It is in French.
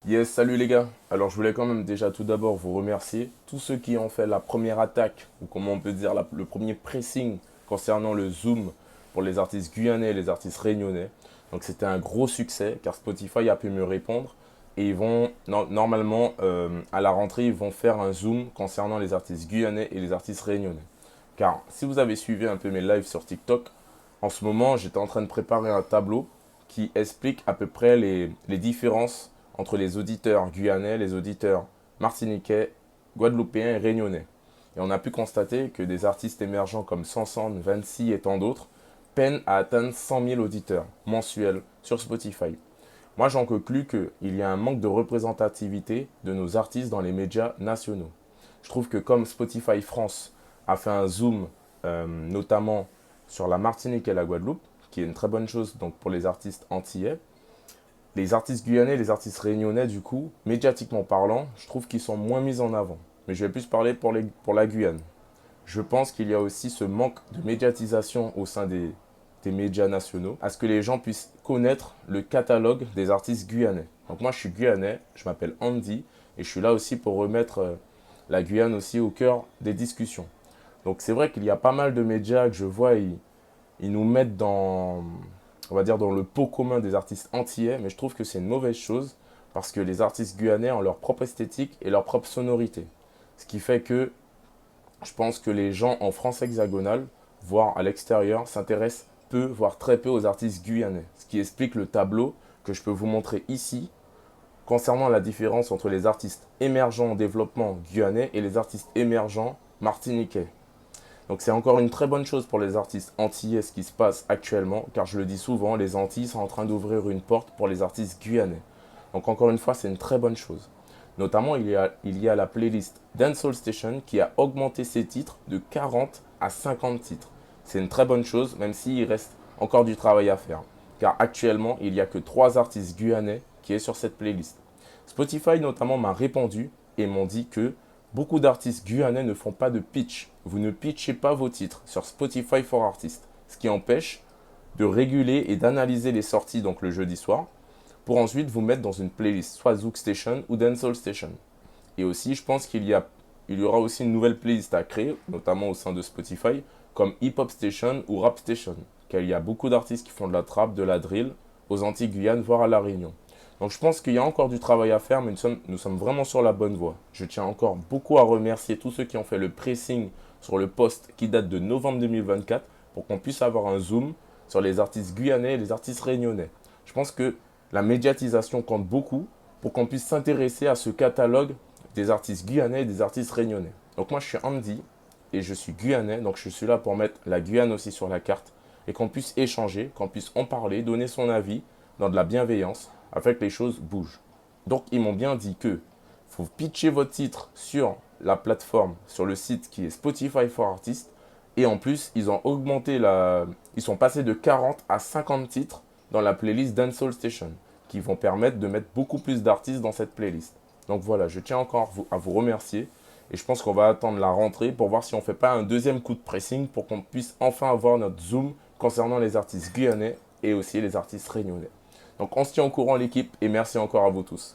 Yes, salut les gars. Alors je voulais quand même déjà tout d'abord vous remercier, tous ceux qui ont fait la première attaque, ou comment on peut dire le premier pressing concernant le Zoom pour les artistes guyanais et les artistes réunionnais. Donc c'était un gros succès car Spotify a pu me répondre et ils vont normalement à la rentrée ils vont faire un Zoom concernant les artistes guyanais et les artistes réunionnais. Car si vous avez suivi un peu mes lives sur TikTok, en ce moment j'étais en train de préparer un tableau qui explique à peu près les différences entre les auditeurs guyanais, les auditeurs martiniquais, guadeloupéens et réunionnais. Et on a pu constater que des artistes émergents comme Sansan, Vancy et tant d'autres peinent à atteindre 100 000 auditeurs mensuels sur Spotify. Moi, j'en conclus qu'il y a un manque de représentativité de nos artistes dans les médias nationaux. Je trouve que comme Spotify France a fait un zoom, notamment sur la Martinique et la Guadeloupe, qui est une très bonne chose donc pour les artistes antillais, les artistes guyanais, les artistes réunionnais, du coup, médiatiquement parlant, je trouve qu'ils sont moins mis en avant. Mais je vais plus parler pour la Guyane. Je pense qu'il y a aussi ce manque de médiatisation au sein des médias nationaux, à ce que les gens puissent connaître le catalogue des artistes guyanais. Donc moi, je suis guyanais, je m'appelle Andy, et je suis là aussi pour remettre la Guyane aussi au cœur des discussions. Donc c'est vrai qu'il y a pas mal de médias que je vois, ils nous mettent dans, on va dire, dans le pot commun des artistes antillais, mais je trouve que c'est une mauvaise chose parce que les artistes guyanais ont leur propre esthétique et leur propre sonorité. Ce qui fait que je pense que les gens en France hexagonale, voire à l'extérieur, s'intéressent peu, voire très peu aux artistes guyanais. Ce qui explique le tableau que je peux vous montrer ici concernant la différence entre les artistes émergents en développement guyanais et les artistes émergents martiniquais. Donc c'est encore une très bonne chose pour les artistes antillais ce qui se passe actuellement, car je le dis souvent, les Antilles sont en train d'ouvrir une porte pour les artistes guyanais. Donc encore une fois, c'est une très bonne chose. Notamment, il y a la playlist Dancehall Station qui a augmenté ses titres de 40 à 50 titres. C'est une très bonne chose, même s'il reste encore du travail à faire. Car actuellement, il n'y a que 3 artistes guyanais qui sont sur cette playlist. Spotify notamment m'a répondu et m'ont dit que beaucoup d'artistes guyanais ne font pas de pitch. Vous ne pitchez pas vos titres sur Spotify for Artists, ce qui empêche de réguler et d'analyser les sorties donc le jeudi soir pour ensuite vous mettre dans une playlist, soit Zouk Station ou Dancehall Station. Et aussi, je pense il y aura aussi une nouvelle playlist à créer, notamment au sein de Spotify, comme Hip Hop Station ou Rap Station, car il y a beaucoup d'artistes qui font de la trap, de la drill, aux Antilles-Guyane, voire à La Réunion. Donc je pense qu'il y a encore du travail à faire, mais nous sommes vraiment sur la bonne voie. Je tiens encore beaucoup à remercier tous ceux qui ont fait le pressing sur le post qui date de novembre 2024 pour qu'on puisse avoir un zoom sur les artistes guyanais et les artistes réunionnais. Je pense que la médiatisation compte beaucoup pour qu'on puisse s'intéresser à ce catalogue des artistes guyanais et des artistes réunionnais. Donc moi je suis Andy et je suis guyanais, donc je suis là pour mettre la Guyane aussi sur la carte et qu'on puisse échanger, qu'on puisse en parler, donner son avis dans de la bienveillance afin que les choses bougent. Donc ils m'ont bien dit que faut pitcher votre titre sur la plateforme, sur le site qui est Spotify for Artists. Et en plus, ils ont augmenté ils sont passés de 40 à 50 titres dans la playlist Dancehall Station, qui vont permettre de mettre beaucoup plus d'artistes dans cette playlist. Donc voilà, je tiens encore à vous remercier. Et je pense qu'on va attendre la rentrée pour voir si on ne fait pas un deuxième coup de pressing pour qu'on puisse enfin avoir notre zoom concernant les artistes guyanais et aussi les artistes réunionnais. Donc on se tient au courant l'équipe et merci encore à vous tous.